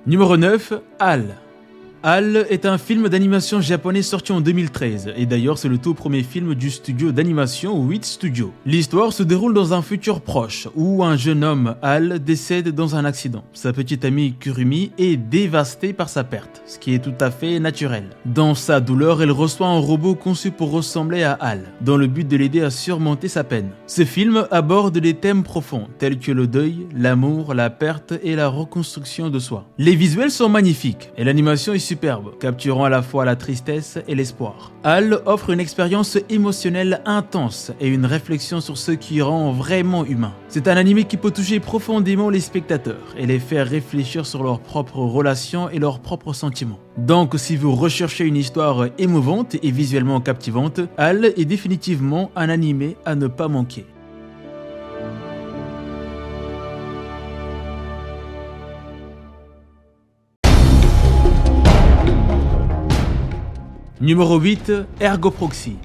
Numéro 9, HAL. HAL est un film d'animation japonais sorti en 2013 et d'ailleurs c'est le tout premier film du studio d'animation 8 Studio. L'histoire se déroule dans un futur proche où un jeune homme, HAL, décède dans un accident. Sa petite amie Kurumi est dévastée par sa perte, ce qui est tout à fait naturel. Dans sa douleur, elle reçoit un robot conçu pour ressembler à HAL, dans le but de l'aider à surmonter sa peine. Ce film aborde des thèmes profonds tels que le deuil, l'amour, la perte et la reconstruction de soi. Les visuels sont magnifiques et l'animation est superbe, capturant à la fois la tristesse et l'espoir. HAL offre une expérience émotionnelle intense et une réflexion sur ce qui rend vraiment humain. C'est un anime qui peut toucher profondément les spectateurs et les faire réfléchir sur leurs propres relations et leurs propres sentiments. Donc si vous recherchez une histoire émouvante et visuellement captivante, HAL est définitivement un anime à ne pas manquer. Numéro 8, Ergo Proxy.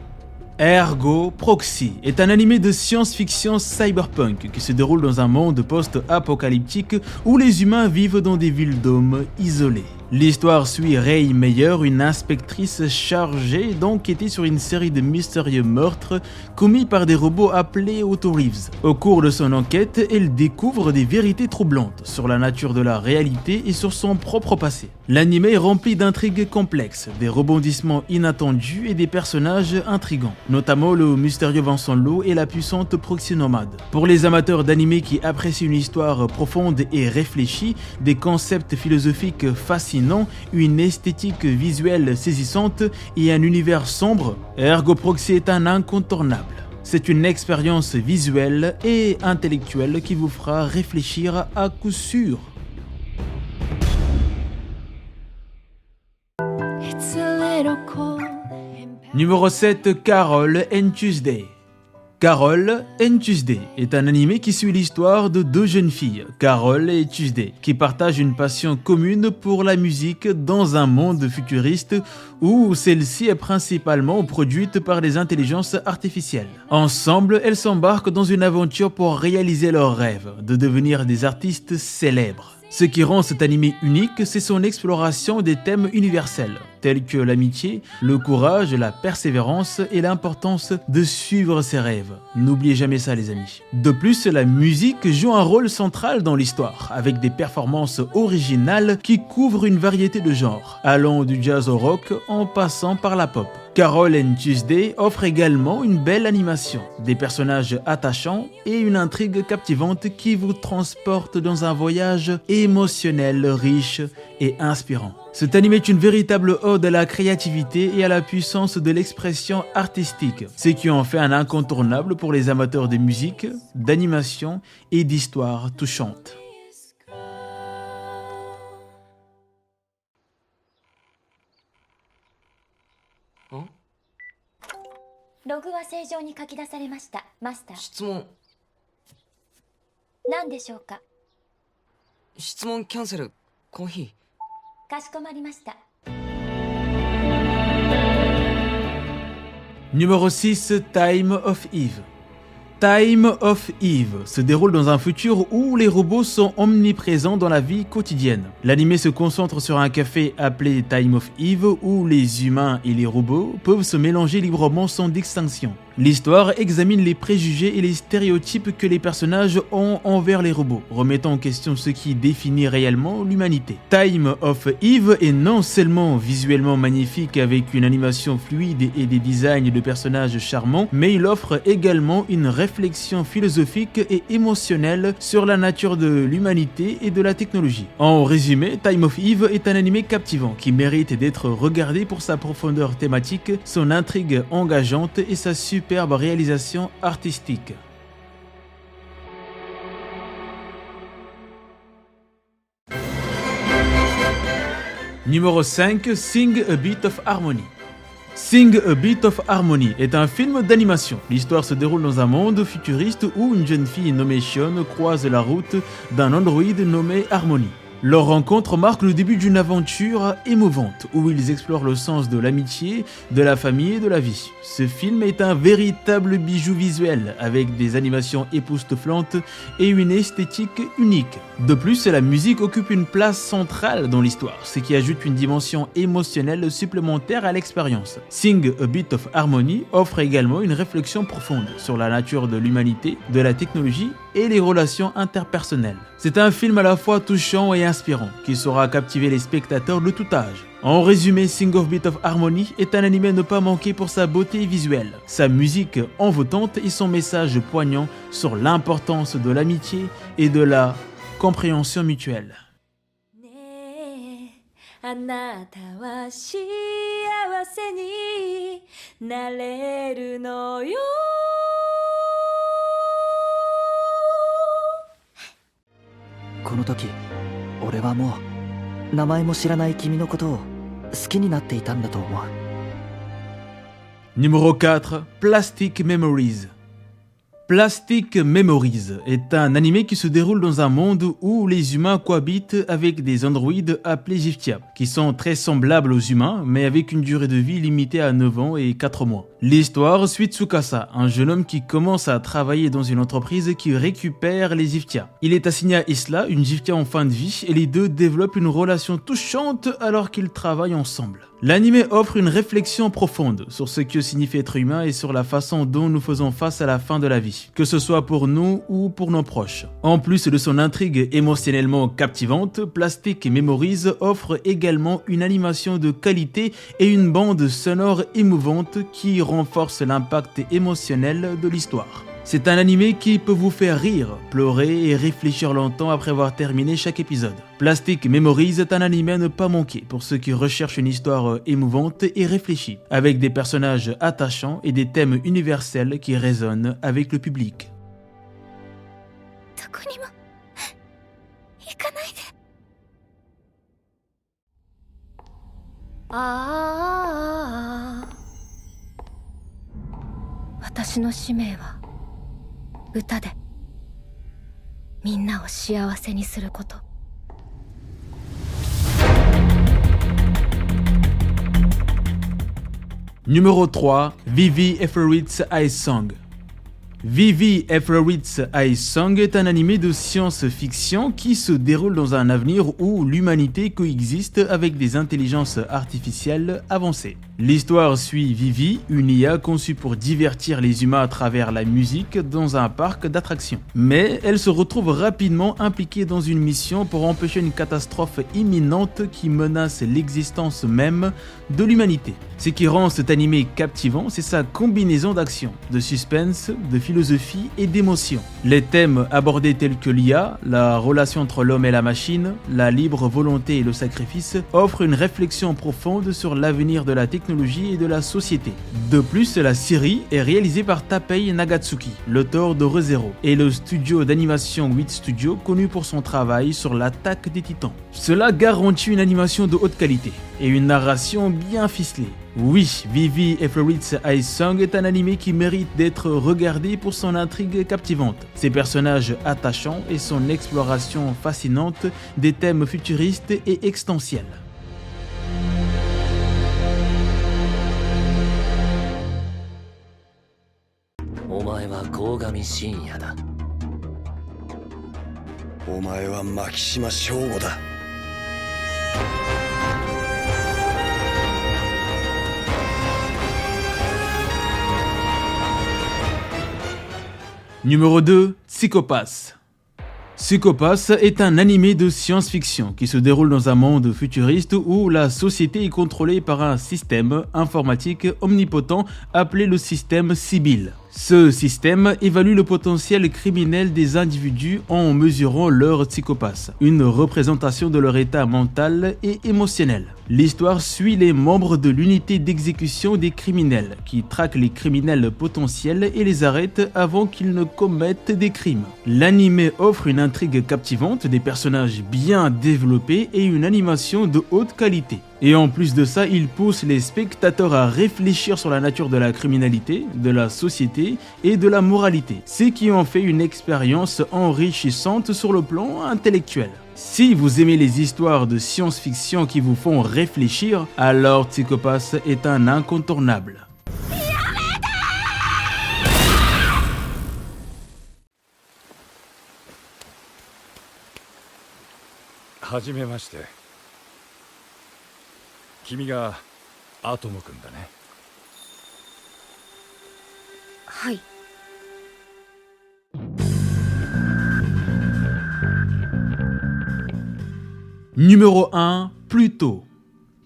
Ergo Proxy est un animé de science-fiction cyberpunk qui se déroule dans un monde post-apocalyptique où les humains vivent dans des villes-dômes isolées. L'histoire suit Rei Meyer, une inspectrice chargée d'enquêter sur une série de mystérieux meurtres commis par des robots appelés Auto-Reeves. Au cours de son enquête, elle découvre des vérités troublantes sur la nature de la réalité et sur son propre passé. L'anime est rempli d'intrigues complexes, des rebondissements inattendus et des personnages intrigants, notamment le mystérieux Vincent Lo et la puissante Proxy Nomade. Pour les amateurs d'anime qui apprécient une histoire profonde et réfléchie, des concepts philosophiques fascinants, une esthétique visuelle saisissante et un univers sombre, Ergo Proxy est un incontournable. C'est une expérience visuelle et intellectuelle qui vous fera réfléchir à coup sûr. Numéro 7, Carol and Tuesday. Carol and Tuesday est un animé qui suit l'histoire de deux jeunes filles, Carol et Tuesday, qui partagent une passion commune pour la musique dans un monde futuriste où celle-ci est principalement produite par des intelligences artificielles. Ensemble, elles s'embarquent dans une aventure pour réaliser leur rêve de devenir des artistes célèbres. Ce qui rend cet animé unique, c'est son exploration des thèmes universels, tels que l'amitié, le courage, la persévérance et l'importance de suivre ses rêves. N'oubliez jamais ça les amis. De plus, la musique joue un rôle central dans l'histoire, avec des performances originales qui couvrent une variété de genres, allant du jazz au rock en passant par la pop. Carol and Tuesday offre également une belle animation, des personnages attachants et une intrigue captivante qui vous transporte dans un voyage émotionnel riche et inspirant. Cet anime est une véritable ode à la créativité et à la puissance de l'expression artistique, ce qui en fait un incontournable pour les amateurs de musique, d'animation et d'histoires touchantes. Numéro 6, Time of Eve. Time of Eve se déroule dans un futur où les robots sont omniprésents dans la vie quotidienne. L'anime se concentre sur un café appelé Time of Eve où les humains et les robots peuvent se mélanger librement sans distinction. L'histoire examine les préjugés et les stéréotypes que les personnages ont envers les robots, remettant en question ce qui définit réellement l'humanité. Time of Eve est non seulement visuellement magnifique avec une animation fluide et des designs de personnages charmants, mais il offre également une réflexion philosophique et émotionnelle sur la nature de l'humanité et de la technologie. En résumé, Time of Eve est un anime captivant qui mérite d'être regardé pour sa profondeur thématique, son intrigue engageante et sa superbe réalisation artistique. Numéro 5, Sing a Bit of Harmony. Sing a Bit of Harmony est un film d'animation. L'histoire se déroule dans un monde futuriste où une jeune fille nommée Shion croise la route d'un androïde nommé Harmony. Leur rencontre marque le début d'une aventure émouvante où ils explorent le sens de l'amitié, de la famille et de la vie. Ce film est un véritable bijou visuel avec des animations époustouflantes et une esthétique unique. De plus, la musique occupe une place centrale dans l'histoire, ce qui ajoute une dimension émotionnelle supplémentaire à l'expérience. Sing a Bit of Harmony offre également une réflexion profonde sur la nature de l'humanité, de la technologie et les relations interpersonnelles. C'est un film à la fois touchant et inspirant qui saura captiver les spectateurs de tout âge. En résumé, Sing of Bit of Harmony est un anime à ne pas manquer pour sa beauté visuelle, sa musique envoûtante et son message poignant sur l'importance de l'amitié et de la compréhension mutuelle. あなたは幸せになれるのよこの時俺はもう名前も知らない君のことを好きになっていたんだと思う。 Numéro 4, Plastic Memories. Plastic Memories est un animé qui se déroule dans un monde où les humains cohabitent avec des androïdes appelés Giftia, qui sont très semblables aux humains, mais avec une durée de vie limitée à 9 ans et 4 mois. L'histoire suit Tsukasa, un jeune homme qui commence à travailler dans une entreprise qui récupère les Giftia. Il est assigné à Isla, une Giftia en fin de vie, et les deux développent une relation touchante alors qu'ils travaillent ensemble. L'anime offre une réflexion profonde sur ce que signifie être humain et sur la façon dont nous faisons face à la fin de la vie, que ce soit pour nous ou pour nos proches. En plus de son intrigue émotionnellement captivante, Plastic Memories offre également une animation de qualité et une bande sonore émouvante qui renforce l'impact émotionnel de l'histoire. C'est un animé qui peut vous faire rire, pleurer et réfléchir longtemps après avoir terminé chaque épisode. Plastic Memories est un animé à ne pas manquer pour ceux qui recherchent une histoire émouvante et réfléchie, avec des personnages attachants et des thèmes universels qui résonnent avec le public. どこにも行かないでああ私の使命は歌でみんなを幸せにすること Numéro 3, Vivi Efferit's Ice Song. Vivi Efferit's Ice Song est un animé de science-fiction qui se déroule dans un avenir où l'humanité coexiste avec des intelligences artificielles avancées. L'histoire suit Vivi, une IA conçue pour divertir les humains à travers la musique dans un parc d'attractions. Mais elle se retrouve rapidement impliquée dans une mission pour empêcher une catastrophe imminente qui menace l'existence même de l'humanité. Ce qui rend cet animé captivant, c'est sa combinaison d'action, de suspense, de philosophie et d'émotion. Les thèmes abordés tels que l'IA, la relation entre l'homme et la machine, la libre volonté et le sacrifice offrent une réflexion profonde sur l'avenir de la technologie et de la société. De plus, la série est réalisée par Tapei Nagatsuki, l'auteur de ReZero, et le studio d'animation 8 Studio connu pour son travail sur l'Attaque des Titans. Cela garantit une animation de haute qualité et une narration bien ficelée. Oui, Vivi Efferit's Ice Song est un animé qui mérite d'être regardé pour son intrigue captivante, ses personnages attachants et son exploration fascinante des thèmes futuristes et extensiels. Numéro 2, Psycho-Pass. Psycho-Pass est un animé de science-fiction qui se déroule dans un monde futuriste où la société est contrôlée par un système informatique omnipotent appelé le système Sibyl. Ce système évalue le potentiel criminel des individus en mesurant leur psychopathie, une représentation de leur état mental et émotionnel. L'histoire suit les membres de l'unité d'exécution des criminels, qui traquent les criminels potentiels et les arrêtent avant qu'ils ne commettent des crimes. L'anime offre une intrigue captivante, des personnages bien développés et une animation de haute qualité. Et en plus de ça, il pousse les spectateurs à réfléchir sur la nature de la criminalité, de la société et de la moralité, ce qui en fait une expérience enrichissante sur le plan intellectuel. Si vous aimez les histoires de science-fiction qui vous font réfléchir, alors Psycho Pass est un incontournable. Hajimemashite. 君がアトム君だね。はい。Numéro 1, Pluto.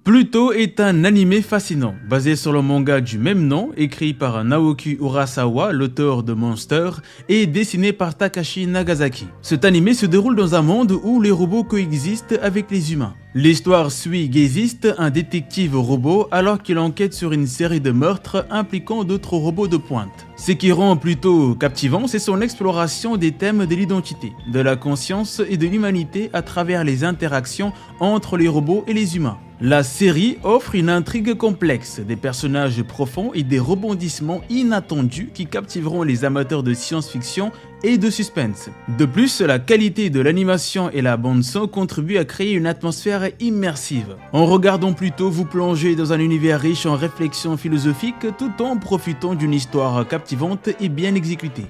Pluto est un animé fascinant, basé sur le manga du même nom, écrit par Naoki Urasawa, l'auteur de Monster, et dessiné par Takashi Nagasaki. Cet animé se déroule dans un monde où les robots coexistent avec les humains. L'histoire suit Geist, un détective robot, alors qu'il enquête sur une série de meurtres impliquant d'autres robots de pointe. Ce qui rend Pluto captivant, c'est son exploration des thèmes de l'identité, de la conscience et de l'humanité à travers les interactions entre les robots et les humains. La série offre une intrigue complexe, des personnages profonds et des rebondissements inattendus qui captiveront les amateurs de science-fiction et de suspense. De plus, la qualité de l'animation et la bande-son contribuent à créer une atmosphère immersive. En regardant Pluto, vous plongez dans un univers riche en réflexions philosophiques tout en profitant d'une histoire captivante et bien exécutée.